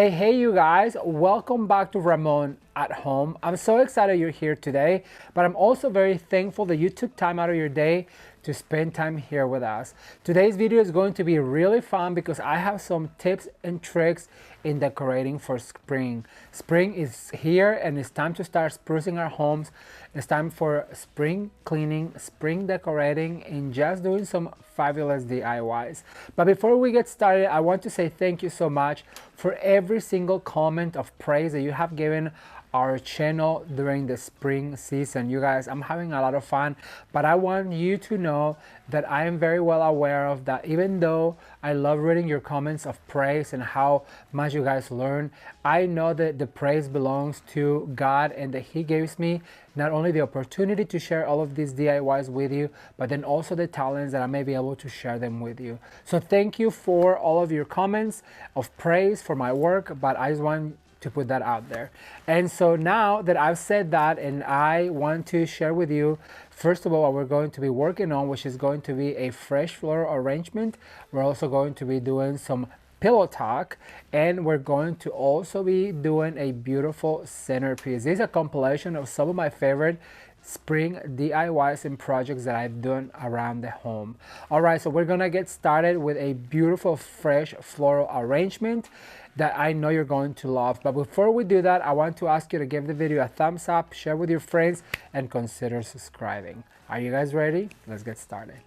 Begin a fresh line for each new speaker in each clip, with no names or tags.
Hey, you guys, welcome back to Ramon at Home. I'm so excited you're here today, but I'm also very thankful that you took time out of your day to spend time here with us. Today's video is going to be really fun because I have some tips and tricks in decorating for spring. Spring is here and it's time to start sprucing our homes. It's time for spring cleaning, spring decorating, and just doing some fabulous DIYs. But before we get started, I want to say thank you so much for every single comment of praise that you have given our channel during the spring season. You guys, I'm having a lot of fun, but I want you to know that I am very well aware of that. Even though I love reading your comments of praise and how much you guys learn, I know that the praise belongs to God and that He gives me not only the opportunity to share all of these DIYs with you, but then also the talents that I may be able to share them with you. So thank you for all of your comments of praise for my work, but I just want to put that out there. And so now that I've said that, and I want to share with you, first of all, what we're going to be working on, which is going to be a fresh floral arrangement. We're also going to be doing some pillow talk, and we're going to also be doing a beautiful centerpiece. This is a compilation of some of my favorite spring DIYs and projects that I've done around the home. All right, so we're gonna get started with a beautiful fresh floral arrangement that I know you're going to love. But before we do that, I want to ask you to give the video a thumbs up, share with your friends, and consider subscribing. Are you guys ready? Let's get started.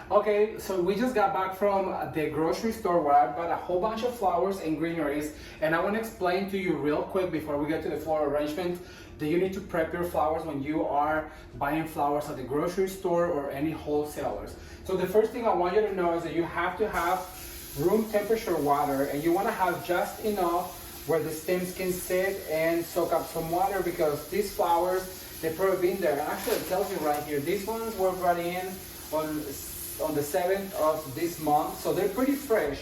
Okay, so we just got back from the grocery store where I bought a whole bunch of flowers and greeneries, and I want to explain to you real quick before we get to the floral arrangement that you need to prep your flowers when you are buying flowers at the grocery store or any wholesalers. So the first thing I want you to know is that you have to have room temperature water, and you want to have just enough where the stems can sit and soak up some water, because these flowers, they've probably been there. Actually, it tells you right here, these ones were brought in on the 7th of this month, so they're pretty fresh,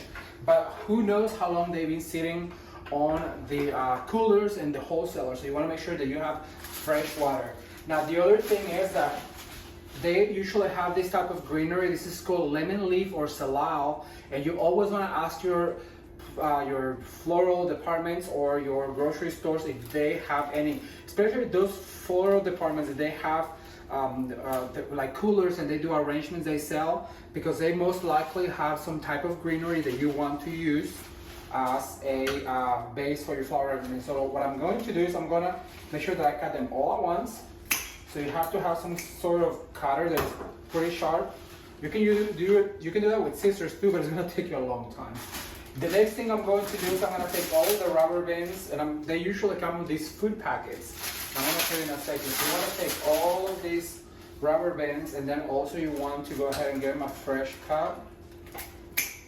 but who knows how long they've been sitting on the coolers and the wholesalers. So you want to make sure that you have fresh water. Now the other thing is that they usually have this type of greenery. This is called lemon leaf or salal, and you always want to ask your floral departments or your grocery stores if they have any, especially those floral departments that they have like coolers and they do arrangements they sell, because they most likely have some type of greenery that you want to use as a base for your flower arrangement. So what I'm going to do is I'm going to make sure that I cut them all at once. So you have to have some sort of cutter that's pretty sharp. You can do that with scissors too, but it's going to take you a long time. The next thing I'm going to do is I'm going to take all of the rubber bands, and they usually come with these food packets. I'm going to show you in a second. So you want to take all of these rubber bands, and then also you want to go ahead and give them a fresh cut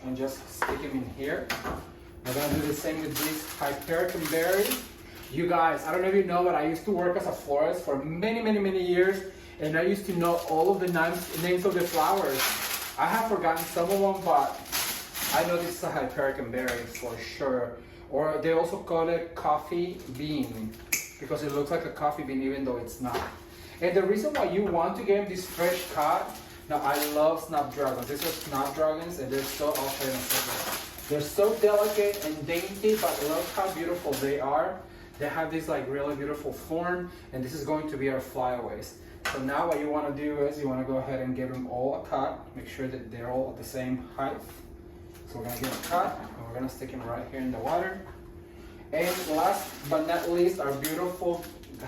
and just stick them in here. I'm going to do the same with this hypericum berry. You guys, I don't know if you know, but I used to work as a florist for many years, and I used to know all of the names of the flowers. I have forgotten some of them, but I know this is a hypericum berry for sure. Or they also call it coffee bean, because it looks like a coffee bean even though it's not. And the reason why you want to get this fresh cut, now I love snapdragons. These are snapdragons, and they're so, I'll show you in a second. They're so delicate and dainty, but look how beautiful they are. They have this like really beautiful form, and this is going to be our flyaways. So now what you want to do is you want to go ahead and give them all a cut. Make sure that they're all at the same height. So we're going to give a cut, and we're going to stick them right here in the water. And last but not least, our beautiful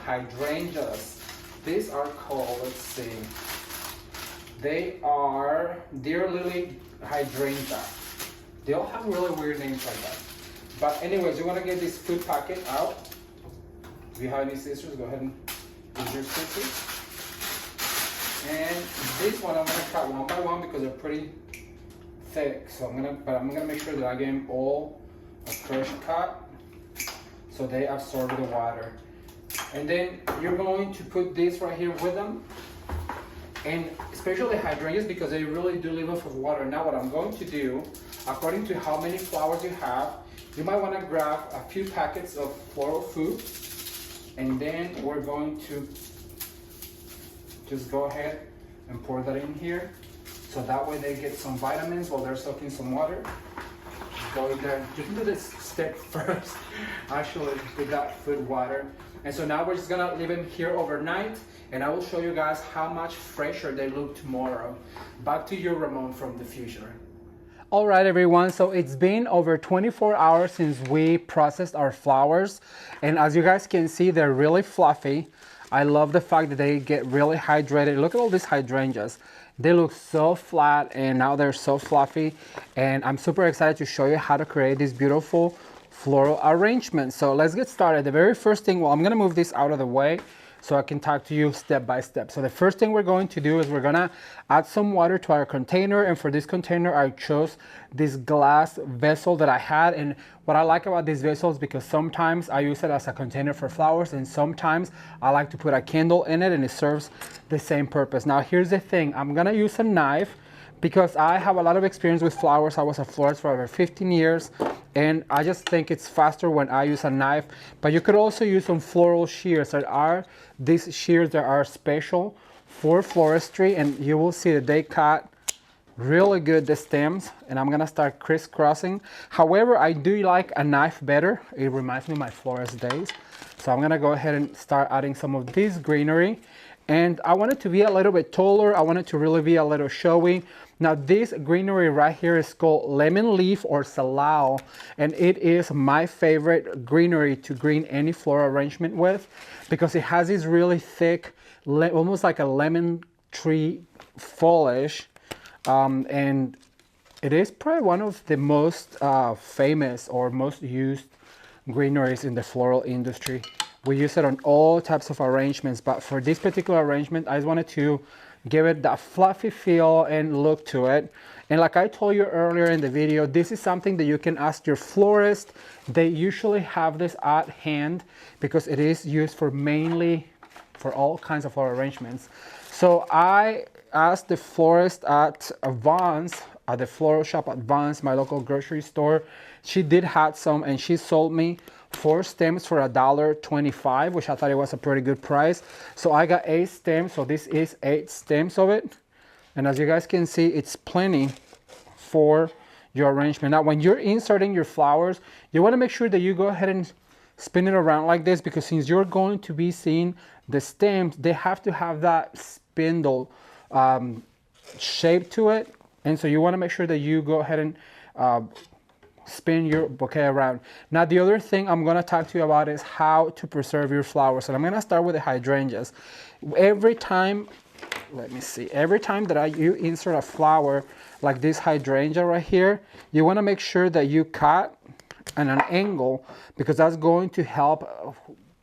hydrangeas. These are called, let's see, they are Deer Lily hydrangea. They all have really weird names like that. But anyways, you want to get this food packet out. If you have any scissors, go ahead and use your scissors. And this one I'm going to cut one by one because they're pretty thick. So I'm gonna make sure that I get them all a fresh cut, so they absorb the water. And then you're going to put this right here with them, and especially hydrangeas, because they really do live off of water. Now what I'm going to do, according to how many flowers you have, you might want to grab a few packets of floral food, And then we're going to just go ahead and pour that in here. So that way they get some vitamins while they're soaking some water. Just go in there. You can do this step first, actually, with that food water. And so now we're just gonna leave them here overnight, and I will show you guys how much fresher they look tomorrow. Back to you, Ramon, from the future. All right, everyone, so it's been over 24 hours since we processed our flowers, and as you guys can see, they're really fluffy. I love the fact that they get really hydrated. Look at all these hydrangeas. They look so flat, and now they're so fluffy, and I'm super excited to show you how to create this beautiful floral arrangement. So let's get started. The very first thing, well, I'm gonna move this out of the way so I can talk to you step by step. So the first thing we're going to do is we're gonna add some water to our container, and for this container I chose this glass vessel that I had. And what I like about this vessel is because sometimes I use it as a container for flowers, and sometimes I like to put a candle in it and it serves the same purpose. Now here's the thing, I'm gonna use a knife because I have a lot of experience with flowers. I was a florist for over 15 years, and I just think it's faster when I use a knife. But you could also use some floral shears. There are these shears that are special for floristry, and you will see that they cut really good the stems, and I'm gonna start crisscrossing. However, I do like a knife better. It reminds me of my florist days. So I'm gonna go ahead and start adding some of this greenery. And I want it to be a little bit taller. I want it to really be a little showy. Now this greenery right here is called lemon leaf or salal, and it is my favorite greenery to green any floral arrangement with because it has this really thick, almost like a lemon tree foliage, and it is probably one of the most famous or most used greeneries in the floral industry. We use it on all types of arrangements, but for this particular arrangement, I just wanted to give it that fluffy feel and look to it. And like I told you earlier in the video, this is something that you can ask your florist. They usually have this at hand because it is used for mainly for all kinds of floral arrangements. So I asked the florist at Vons, at the floral shop at Vons, my local grocery store. She did have some, and she sold me 4 stems for $1.25, which I thought it was a pretty good price. So I got 8 stems, so this is 8 stems of it. And as you guys can see, it's plenty for your arrangement. Now, when you're inserting your flowers, you want to make sure that you go ahead and spin it around like this, because since you're going to be seeing the stems, they have to have that spindle shape to it. And so you want to make sure that you go ahead and spin your bouquet around. Now the other thing I'm going to talk to you about is how to preserve your flowers. And I'm going to start with the hydrangeas. Every time, let me see, every time that you insert a flower like this hydrangea right here, you want to make sure that you cut at an angle, because that's going to help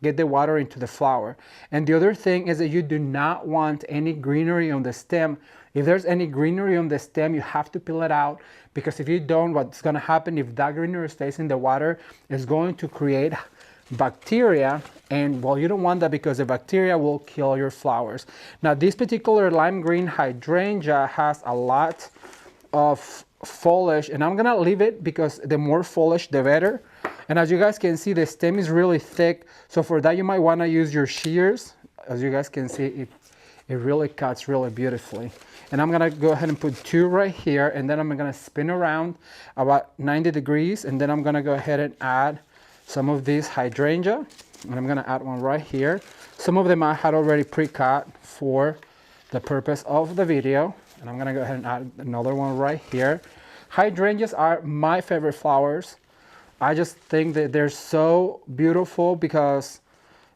get the water into the flower. And the other thing is that you do not want any greenery on the stem. If there's any greenery on the stem, you have to peel it out, because if you don't, what's going to happen if that greenery stays in the water is going to create bacteria, and well, you don't want that because the bacteria will kill your flowers. Now this particular lime green hydrangea has a lot of foliage, and I'm gonna leave it because the more foliage the better. And as you guys can see, the stem is really thick, so for that you might want to use your shears. As you guys can see, it really cuts really beautifully. And I'm gonna go ahead and put 2 right here, and then I'm gonna spin around about 90 degrees, and then I'm gonna go ahead and add some of this hydrangea, and I'm gonna add one right here. Some of them I had already pre-cut for the purpose of the video, and I'm gonna go ahead and add another one right here. Hydrangeas are my favorite flowers. I just think that they're so beautiful because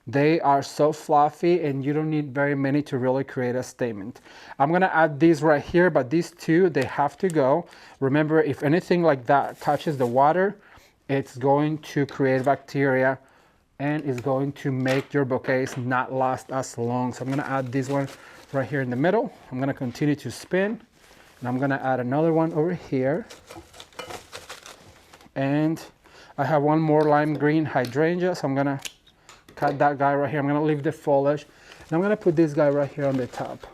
they are so fluffy, and you don't need very many to really create a statement. I'm gonna add these right here, but these 2, they have to go. Remember, if anything like that touches the water, it's going to create bacteria and is going to make your bouquets not last as long. So I'm gonna add this one right here in the middle. I'm gonna continue to spin, and I'm gonna add another one over here. And I have one more lime green hydrangea, so I'm gonna cut that guy right here. I'm gonna leave the foliage, and I'm gonna put this guy right here on the top.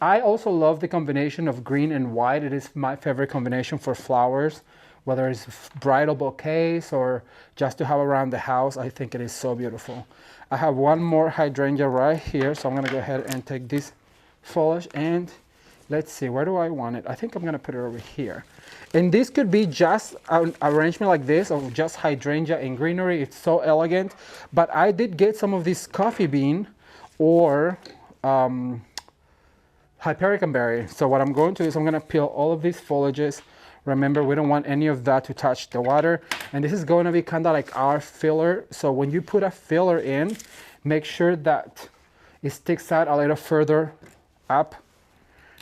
I also love the combination of green and white. It is my favorite combination for flowers, whether it's bridal bouquets or just to have around the house. I think it is so beautiful. I have one more hydrangea right here, so I'm gonna go ahead and take this foliage and let's see, where do I want it? I think I'm gonna put it over here. And this could be just an arrangement like this of just hydrangea and greenery. It's so elegant. But I did get some of this coffee bean or Hyperion berry. So what I'm going to do is I'm gonna peel all of these foliages. Remember, we don't want any of that to touch the water. And this is going to be kind of like our filler. So when you put a filler in, make sure that it sticks out a little further up,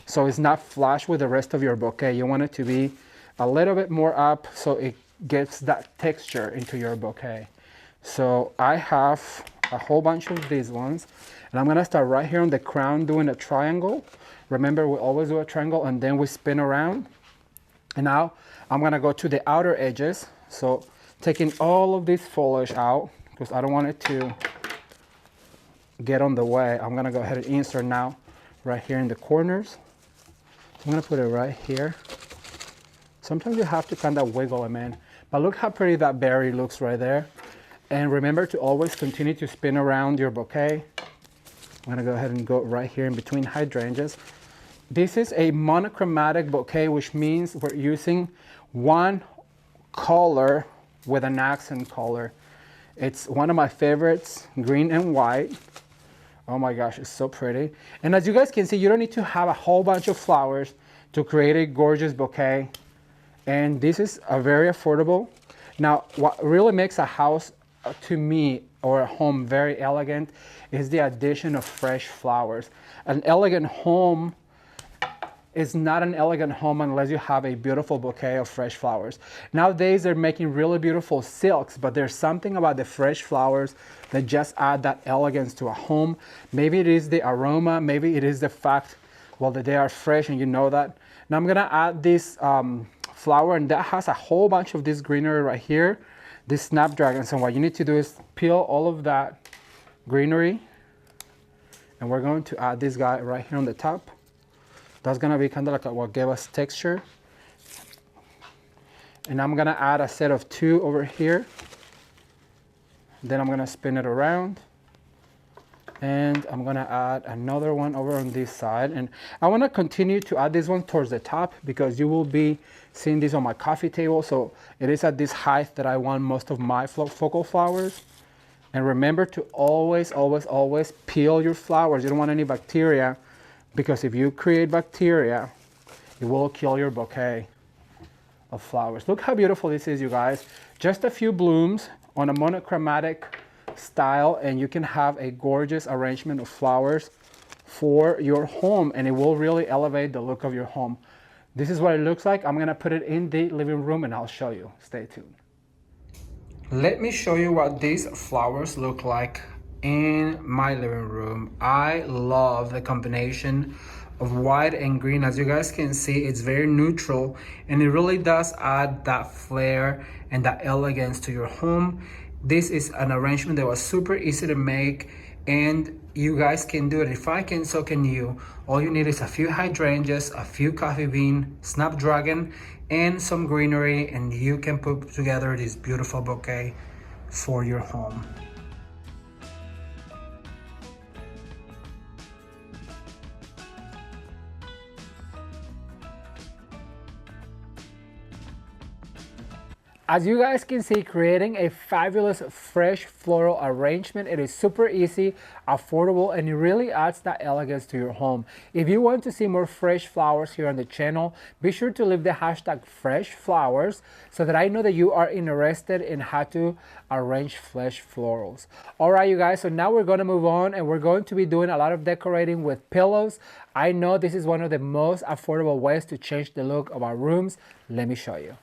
so it's not flush with the rest of your bouquet. You want it to be a little bit more up so it gets that texture into your bouquet. So I have a whole bunch of these ones, and I'm gonna start right here on the crown doing a triangle. Remember, we always do a triangle and then we spin around. And now I'm gonna go to the outer edges. So taking all of this foliage out because I don't want it to get on the way. I'm gonna go ahead and insert now right here in the corners. I'm gonna put it right here. Sometimes you have to kind of wiggle them in, but look how pretty that berry looks right there. And remember to always continue to spin around your bouquet. I'm gonna go ahead and go right here in between hydrangeas. This is a monochromatic bouquet, which means we're using one color with an accent color. It's one of my favorites, green and white. Oh my gosh, it's so pretty. And as you guys can see, you don't need to have a whole bunch of flowers to create a gorgeous bouquet. And this is a very affordable. Now, what really makes a house to me or a home very elegant is the addition of fresh flowers. An elegant home is not an elegant home unless you have a beautiful bouquet of fresh flowers. Nowadays, they're making really beautiful silks, but there's something about the fresh flowers that just add that elegance to a home. Maybe it is the aroma, maybe it is the fact, well, that they are fresh and you know that. Now I'm gonna add this flower, and that has a whole bunch of this greenery right here, this snapdragon. So what you need to do is peel all of that greenery, and we're going to add this guy right here on the top. That's gonna be kind of like what gave us texture. And I'm gonna add a set of 2 over here. Then I'm gonna spin it around. And I'm gonna add another one over on this side. And I wanna continue to add this one towards the top because you will be seeing this on my coffee table. So it is at this height that I want most of my focal flowers. And remember to always, always, always peel your flowers. You don't want any bacteria, because if you create bacteria, it will kill your bouquet of flowers. Look how beautiful this is, you guys. Just a few blooms on a monochromatic style, and you can have a gorgeous arrangement of flowers for your home, and it will really elevate the look of your home. This is what it looks like. I'm gonna put it in the living room and I'll show you. Stay tuned. Let me show you what these flowers look like in my living room. I love the combination of white and green. As you guys can see, it's very neutral and it really does add that flair and that elegance to your home. This is an arrangement that was super easy to make, and you guys can do it. If I can, so can you. All you need is a few hydrangeas, a few coffee bean, snapdragon, and some greenery, and you can put together this beautiful bouquet for your home. As you guys can see, creating a fabulous fresh floral arrangement, it is super easy, affordable, and it really adds that elegance to your home. If you want to see more fresh flowers here on the channel, be sure to leave the hashtag fresh flowers so that I know that you are interested in how to arrange fresh florals. All right, you guys, so now we're going to move on and we're going to be doing a lot of decorating with pillows. I know this is one of the most affordable ways to change the look of our rooms. Let me show you.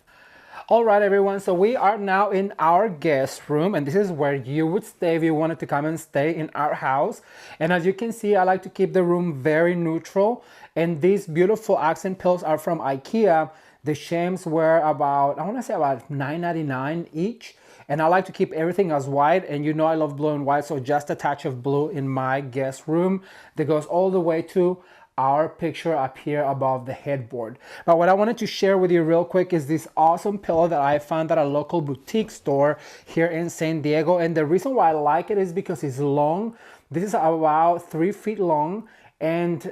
All right, everyone, so we are now in our guest room, and this is where you would stay if you wanted to come and stay in our house. And as you can see, I like to keep the room very neutral, and these beautiful accent pillows are from IKEA. The shams were about, I want to say about $9.99 each, and I like to keep everything as white, and you know I love blue and white, so just a touch of blue in my guest room that goes all the way to our picture up here above the headboard. But what I wanted to share with you real quick is this awesome pillow that I found at a local boutique store here in San Diego. And the reason why I like it is because it's long. This is about 3 feet long. And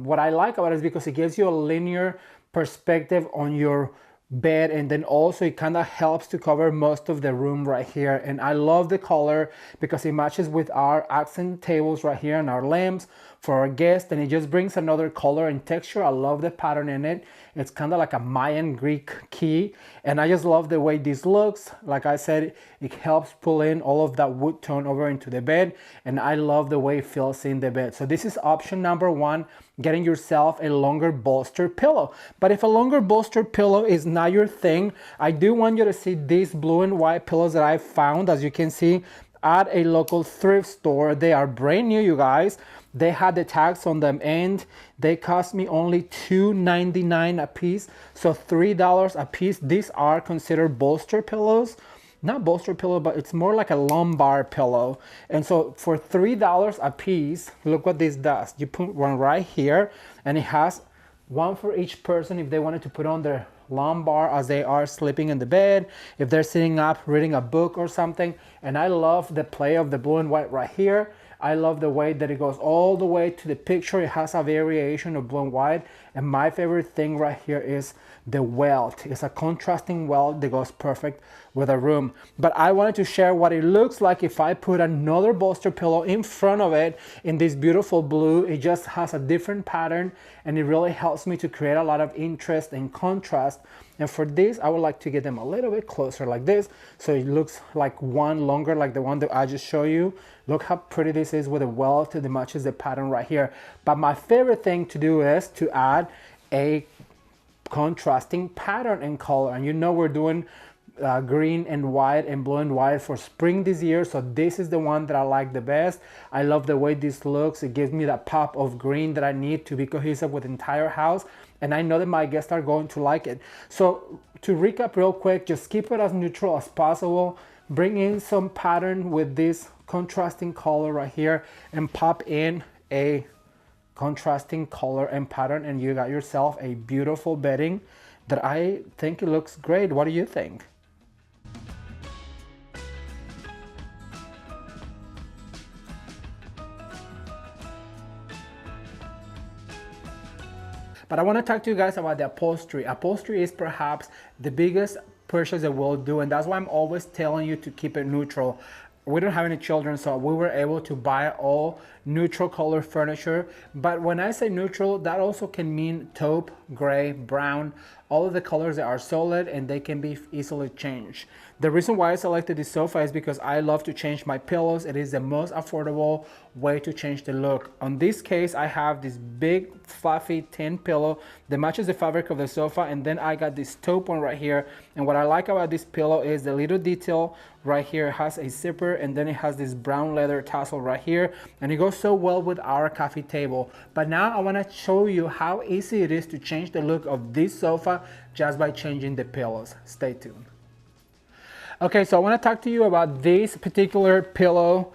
what I like about it is because it gives you a linear perspective on your bed, and then also it kind of helps to cover most of the room right here. And I love the color because it matches with our accent tables right here and our lamps for our guests, and it just brings another color and texture. I love the pattern in it. It's kind of like a Mayan Greek key, and I just love the way this looks. Like I said, it helps pull in all of that wood tone over into the bed, and I love the way it feels in the bed. So this is option number one, getting yourself a longer bolster pillow. But if a longer bolster pillow is not your thing, I do want you to see these blue and white pillows that I found, as you can see, at a local thrift store. They are brand new, you guys. They had the tags on them, and they cost me only $2.99 a piece, so $3 a piece. These are considered bolster pillows. Not bolster pillow, but it's more like a lumbar pillow. And so for $3 a piece, look what this does. You put one right here, and it has one for each person if they wanted to put on their lumbar as they are sleeping in the bed, if they're sitting up reading a book or something. And I love the play of the blue and white right here. I love the way that it goes all the way to the picture. It has a variation of blue and white. And my favorite thing right here is the welt. It's a contrasting welt that goes perfect with a room. But I wanted to share what it looks like if I put another bolster pillow in front of it in this beautiful blue. It just has a different pattern, and it really helps me to create a lot of interest and contrast. And for this, I would like to get them a little bit closer like this, so it looks like one longer, like the one that I just showed you. Look how pretty this is with a welt that matches the pattern right here. But my favorite thing to do is to add a contrasting pattern and color. And you know we're doing green and white and blue and white for spring this year, so this is the one that I like the best. I love the way this looks. It gives me that pop of green that I need to be cohesive with the entire house, and I know that my guests are going to like it. So to recap real quick, just keep it as neutral as possible. Bring in some pattern with this contrasting color right here, and pop in a contrasting color and pattern, and you got yourself a beautiful bedding that I think it looks great. What do you think? But I want to talk to you guys about the upholstery. Upholstery is perhaps the biggest purchase that we'll do, and that's why I'm always telling you to keep it neutral. We don't have any children, so we were able to buy all neutral color furniture. But when I say neutral, that also can mean taupe, gray, brown, all of the colors that are solid, and they can be easily changed. The reason why I selected this sofa is because I love to change my pillows. It is the most affordable way to change the look. On this case, I have this big fluffy tin pillow that matches the fabric of the sofa, and then I got this taupe one right here. And what I like about this pillow is the little detail right here. It has a zipper, and then it has this brown leather tassel right here, and it goes so well with our coffee table. But now I want to show you how easy it is to change the look of this sofa just by changing the pillows. Stay tuned. Okay, so I want to talk to you about this particular pillow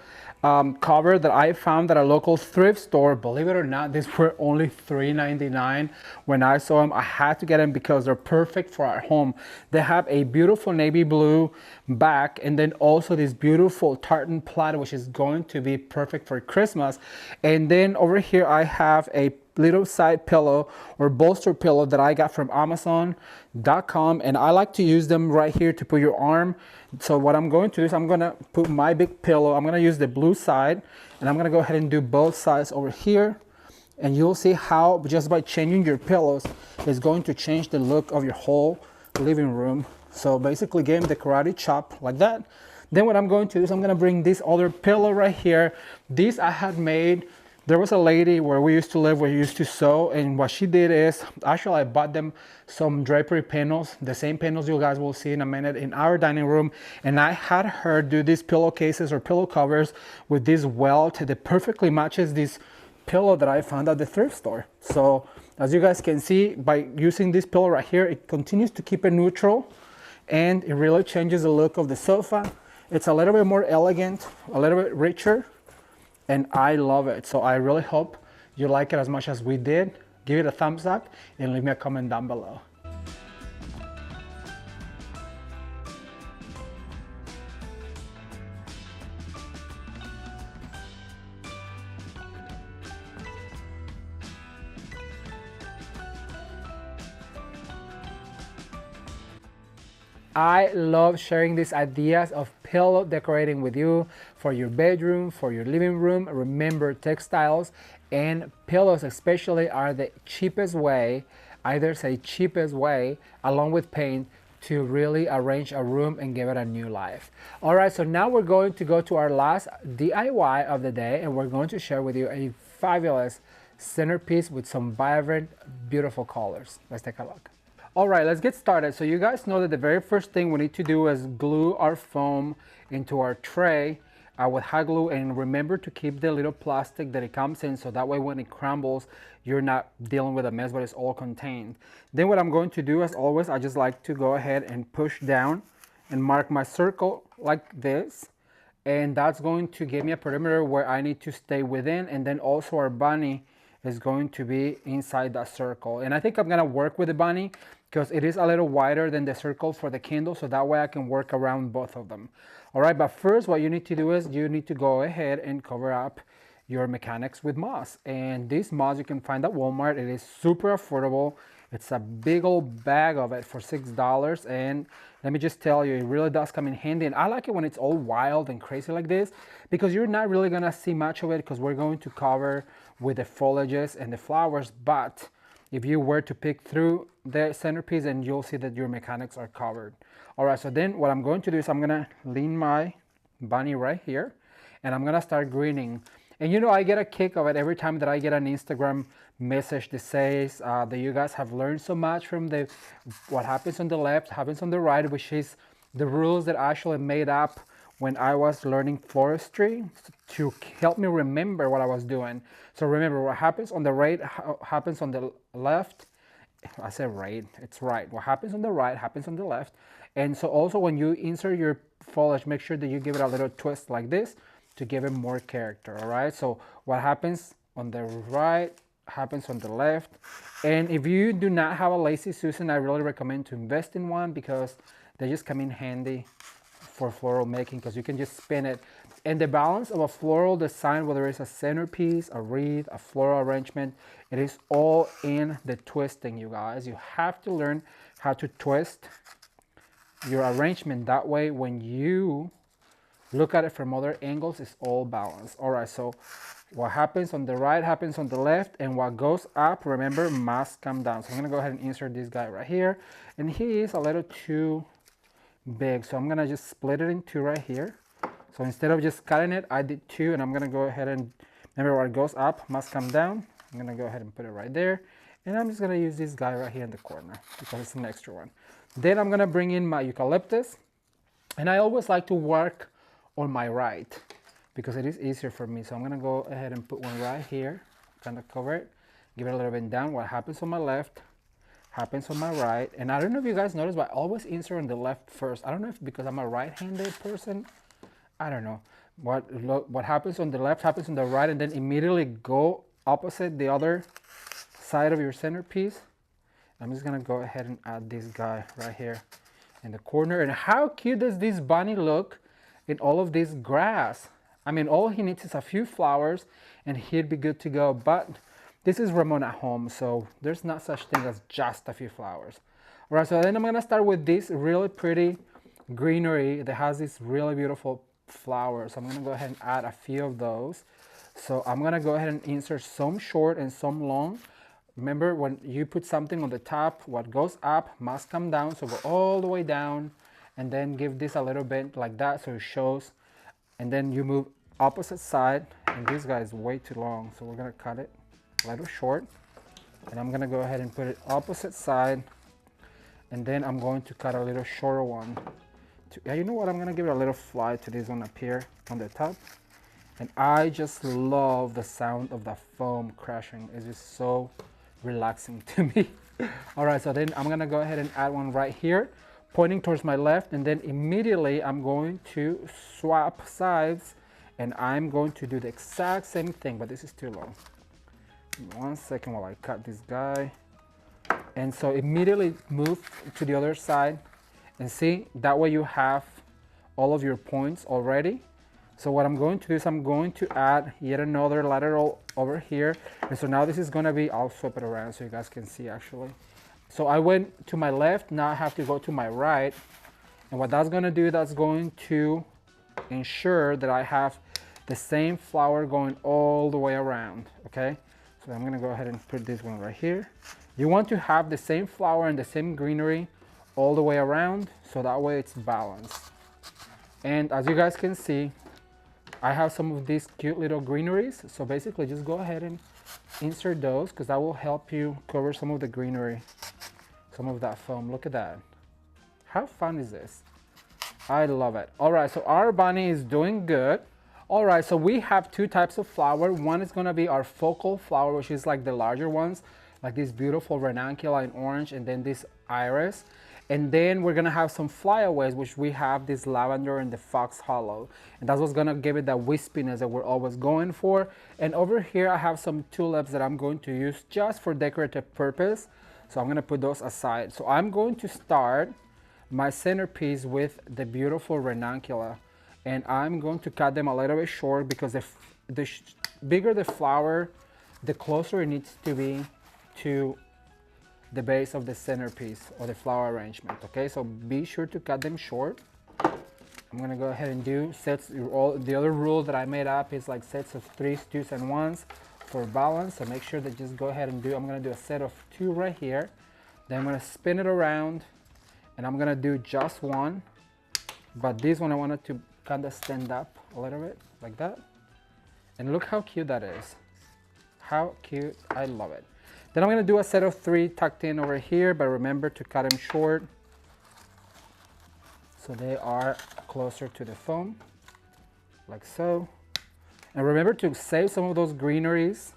cover that I found at a local thrift store. Believe it or not, these were only $3.99 when I saw them. I had to get them because they're perfect for our home. They have a beautiful navy blue back, and then also this beautiful tartan plaid, which is going to be perfect for Christmas. And then over here I have a little side pillow or bolster pillow that I got from Amazon.com, and I like to use them right here to put your arm. So what I'm going to do is I'm going to put my big pillow. I'm going to use the blue side, and I'm going to go ahead and do both sides over here, and you'll see how just by changing your pillows is going to change the look of your whole living room. So basically give them the karate chop like that. Then what I'm going to do is I'm going to bring this other pillow right here. This I had made. There was a lady where we used to live, where we used to sew, and what she did is, actually I bought them some drapery panels, the same panels you guys will see in a minute, in our dining room, and I had her do these pillowcases or pillow covers with this welt that perfectly matches this pillow that I found at the thrift store. So as you guys can see, by using this pillow right here, it continues to keep it neutral, and it really changes the look of the sofa. It's a little bit more elegant, a little bit richer, and I love it. So I really hope you like it as much as we did, give it a thumbs up and leave me a comment down below. I love sharing these ideas of pillow decorating with you for your bedroom, for your living room. Remember, textiles and pillows especially are the cheapest way, either say cheapest way, along with paint, to really arrange a room and give it a new life. All right, so now we're going to go to our last DIY of the day, and we're going to share with you a fabulous centerpiece with some vibrant, beautiful colors. Let's take a look. All right, let's get started. So you guys know that the very first thing we need to do is glue our foam into our tray with hot glue, and remember to keep the little plastic that it comes in, so that way when it crumbles, you're not dealing with a mess, but it's all contained. Then what I'm going to do, as always, I just like to go ahead and push down and mark my circle like this, and that's going to give me a perimeter where I need to stay within, and then also our bunny is going to be inside that circle. And I think I'm gonna work with the bunny because it is a little wider than the circle for the candle, so that way I can work around both of them. All right, but first what you need to do is you need to go ahead and cover up your mechanics with moss. And this moss you can find at Walmart. It is super affordable. It's a big old bag of it for $6, and let me just tell you, it really does come in handy. And I like it when it's all wild and crazy like this, because you're not really gonna see much of it because we're going to cover with the foliages and the flowers. But if you were to pick through the centerpiece, and you'll see that your mechanics are covered. All right, so then what I'm going to do is I'm gonna lean my bunny right here, and I'm gonna start greening. And you know, I get a kick of it every time that I get an Instagram message that says that you guys have learned so much from the what happens on the left happens on the right, which is the rules that I actually made up when I was learning floristry to help me remember what I was doing. So remember, what happens on the right happens on the left. I said right, it's right. What happens on the right happens on the left. And so also when you insert your foliage, make sure that you give it a little twist like this to give it more character. All right, so what happens on the right happens on the left. And if you do not have a Lazy Susan, I really recommend to invest in one, because they just come in handy for floral making, because you can just spin it. And the balance of a floral design, whether it's a centerpiece, a wreath, a floral arrangement, it is all in the twisting, you guys. You have to learn how to twist your arrangement. That way, when you look at it from other angles, it's all balanced. All right, so what happens on the right happens on the left, and what goes up, remember, must come down. So I'm gonna go ahead and insert this guy right here, and he is a little too big, so I'm gonna just split it in two right here. So instead of just cutting it, I did two, and I'm gonna go ahead and, remember, what goes up must come down. I'm gonna go ahead and put it right there, and I'm just gonna use this guy right here in the corner because it's an extra one. Then I'm gonna bring in my eucalyptus, and I always like to work on my right because it is easier for me. So I'm gonna go ahead and put one right here, kind of cover it, give it a little bit down. What happens on my left happens on my right. And I don't know if you guys notice, but I always insert on the left first. I don't know if because I'm a right-handed person, I don't know. What happens on the left happens on the right, and then immediately go opposite the other side of your centerpiece. I'm just gonna go ahead and add this guy right here in the corner. And how cute does this bunny look in all of this grass? I mean, all he needs is a few flowers and he'd be good to go. But this is Ramon at home, so there's not such thing as just a few flowers. All right, so then I'm gonna start with this really pretty greenery that has these really beautiful flowers. So I'm gonna go ahead and add a few of those. So I'm gonna go ahead and insert some short and some long. Remember, when you put something on the top, what goes up must come down. So go all the way down, and then give this a little bit like that so it shows. And then you move opposite side, and this guy is way too long, so we're gonna cut it a little short. And I'm gonna go ahead and put it opposite side, and then I'm going to cut a little shorter one. You know what, I'm gonna give it a little fly to this one up here on the top. And I just love the sound of the foam crashing. It's just so relaxing to me. All right, so then I'm gonna go ahead and add one right here, pointing towards my left, and then immediately I'm going to swap sides, and I'm going to do the exact same thing, but this is too long. 1 second while I cut this guy. And so immediately move to the other side and see, that way you have all of your points already. So what I'm going to do is I'm going to add yet another lateral over here. And so now this is gonna be, I'll flip it around so you guys can see actually. So I went to my left, now I have to go to my right. And what that's gonna do, that's going to ensure that I have the same flower going all the way around, okay? So I'm gonna go ahead and put this one right here. You want to have the same flower and the same greenery all the way around, so that way it's balanced. And as you guys can see, I have some of these cute little greeneries. So basically just go ahead and insert those, because that will help you cover some of the greenery, some of that foam. Look at that. How fun is this? I love it. All right, so our bunny is doing good. All right, so we have two types of flower. One is gonna be our focal flower, which is like the larger ones, like this beautiful ranunculus in orange, and then this iris. And then we're gonna have some flyaways, which we have this lavender and the fox hollow. And that's what's gonna give it that wispiness that we're always going for. And over here, I have some tulips that I'm going to use just for decorative purpose. So I'm gonna put those aside. So I'm going to start my centerpiece with the beautiful ranunculus. And I'm going to cut them a little bit short, because the bigger the flower, the closer it needs to be to the base of the centerpiece or the flower arrangement, okay? So be sure to cut them short. I'm gonna go ahead and do sets. The other rule that I made up is like sets of 3s, 2s, and 1s for balance. So make sure that just go ahead and do, I'm gonna do a set of 2 right here. Then I'm gonna spin it around, and I'm gonna do just 1. But this one I wanted to kind of stand up a little bit like that. And look how cute that is. How cute, I love it. Then I'm gonna do a set of 3 tucked in over here, but remember to cut them short so they are closer to the foam, like so. And remember to save some of those greeneries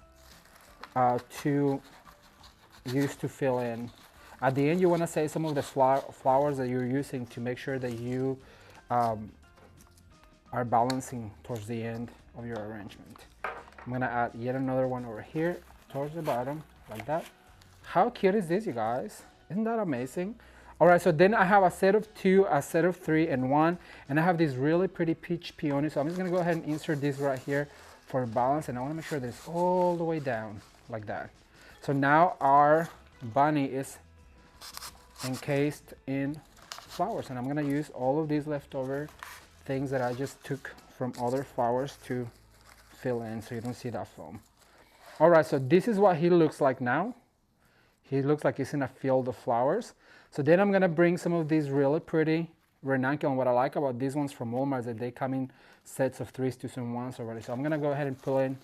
to use to fill in. At the end, you wanna save some of the flowers that you're using to make sure that you are balancing towards the end of your arrangement. I'm gonna add yet another one over here towards the bottom, like that. How cute is this, you guys? Isn't that amazing? All right, so then I have a set of 2, a set of 3, and 1, and I have this really pretty peach peony. So I'm just gonna go ahead and insert this right here for balance, and I wanna make sure that it's all the way down, like that. So now our bunny is encased in flowers, and I'm gonna use all of these leftover things that I just took from other flowers to fill in so you don't see that foam. All right, so this is what he looks like now. He looks like he's in a field of flowers. So then I'm gonna bring some of these really pretty ranunculus. And what I like about these ones from Walmart is that they come in sets of 3s, 2s, and 1s already. So I'm gonna go ahead and pull in,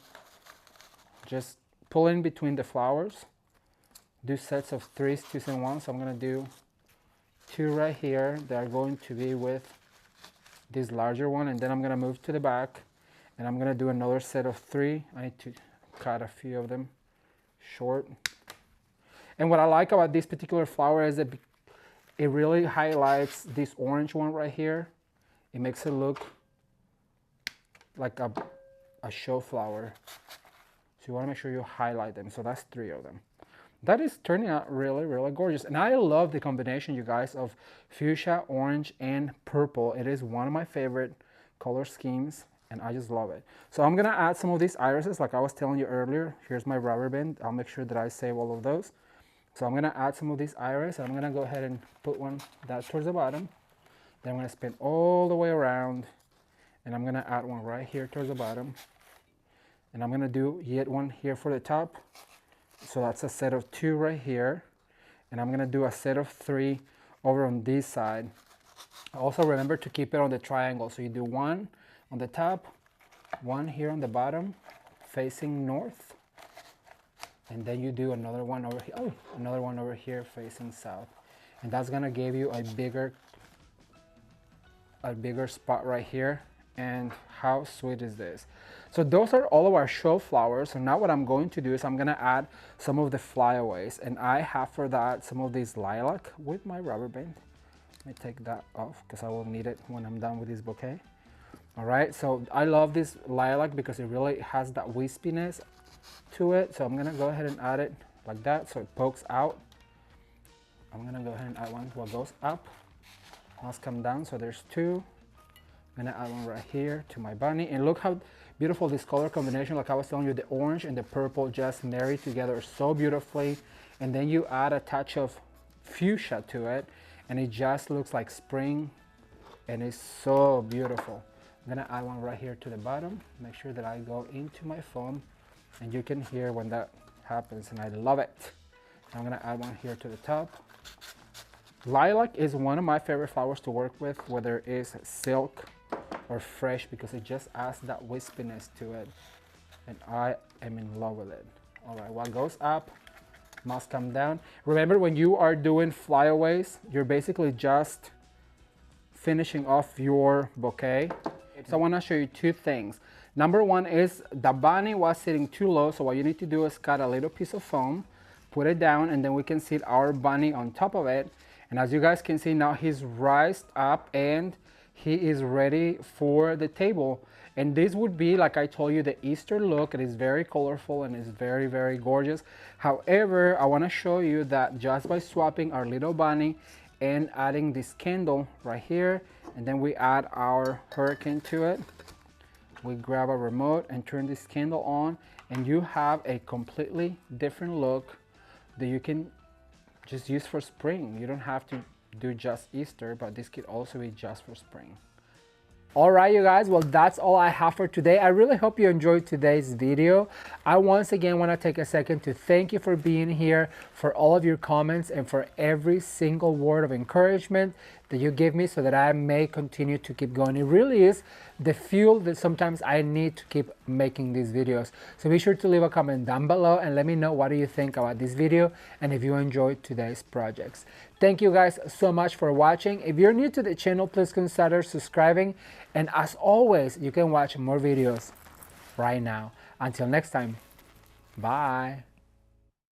just pull in between the flowers. Do sets of 3s, 2s, and 1s. So I'm gonna do 2 right here. They are going to be with this larger one, and then I'm gonna move to the back, and I'm gonna do another set of 3. I need to cut a few of them short. And what I like about this particular flower is that it really highlights this orange one right here. It makes it look like a show flower. So you wanna make sure you highlight them. So that's 3 of them. That is turning out really, really gorgeous. And I love the combination, you guys, of fuchsia, orange, and purple. It is one of my favorite color schemes, and I just love it. So I'm gonna add some of these irises, like I was telling you earlier. Here's my rubber band. I'll make sure that I save all of those. So I'm gonna add some of these iris. I'm gonna go ahead and put one that towards the bottom. Then I'm gonna spin all the way around, and I'm gonna add one right here towards the bottom. And I'm gonna do yet one here for the top. So that's a set of 2 right here. And I'm gonna do a set of 3 over on this side. Also remember to keep it on the triangle. So you do 1 on the top, 1 here on the bottom, facing north. And then you do another one over here. Oh, another one over here facing south. And that's gonna give you a bigger spot right here. And how sweet is this? So those are all of our show flowers. So now what I'm going to do is I'm gonna add some of the flyaways. And I have for that some of these lilac with my rubber band. Let me take that off because I will need it when I'm done with this bouquet. All right, so I love this lilac because it really has that wispiness to it. So I'm gonna go ahead and add it like that so it pokes out. I'm gonna go ahead and add one what goes up. Must come down, so there's two. I'm gonna add one right here to my bunny. And look how beautiful this color combination, like I was telling you, the orange and the purple just marry together so beautifully. And then you add a touch of fuchsia to it and it just looks like spring and it's so beautiful. I'm gonna add one right here to the bottom. Make sure that I go into my foam and you can hear when that happens and I love it. I'm gonna add one here to the top. Lilac is one of my favorite flowers to work with, whether it's silk or fresh, because it just adds that wispiness to it and I am in love with it. All right, what goes up must come down. Remember, when you are doing flyaways, you're basically just finishing off your bouquet. So I want to show you two things. Number one is the bunny was sitting too low, so what you need to do is cut a little piece of foam, put it down, and then we can sit our bunny on top of it. And as you guys can see now, he's rised up and he is ready for the table. And this would be, like I told you, the Easter look. It is very colorful and it's very, very gorgeous. However, I want to show you that just by swapping our little bunny and adding this candle right here, and then we add our hurricane to it, we grab a remote and turn this candle on, and you have a completely different look that you can just use for spring. You don't have to do just Easter, but this could also be just for spring. All right, you guys, well, that's all I have for today. I really hope you enjoyed today's video. I once again want to take a second to thank you for being here, for all of your comments, and for every single word of encouragement that you give me so that I may continue to keep going. It really is the fuel that sometimes I need to keep making these videos. So be sure to leave a comment down below and let me know what do you think about this video and if you enjoyed today's projects. Thank you guys so much for watching. If you're new to the channel, please consider subscribing. And as always, you can watch more videos right now. Until next time, bye.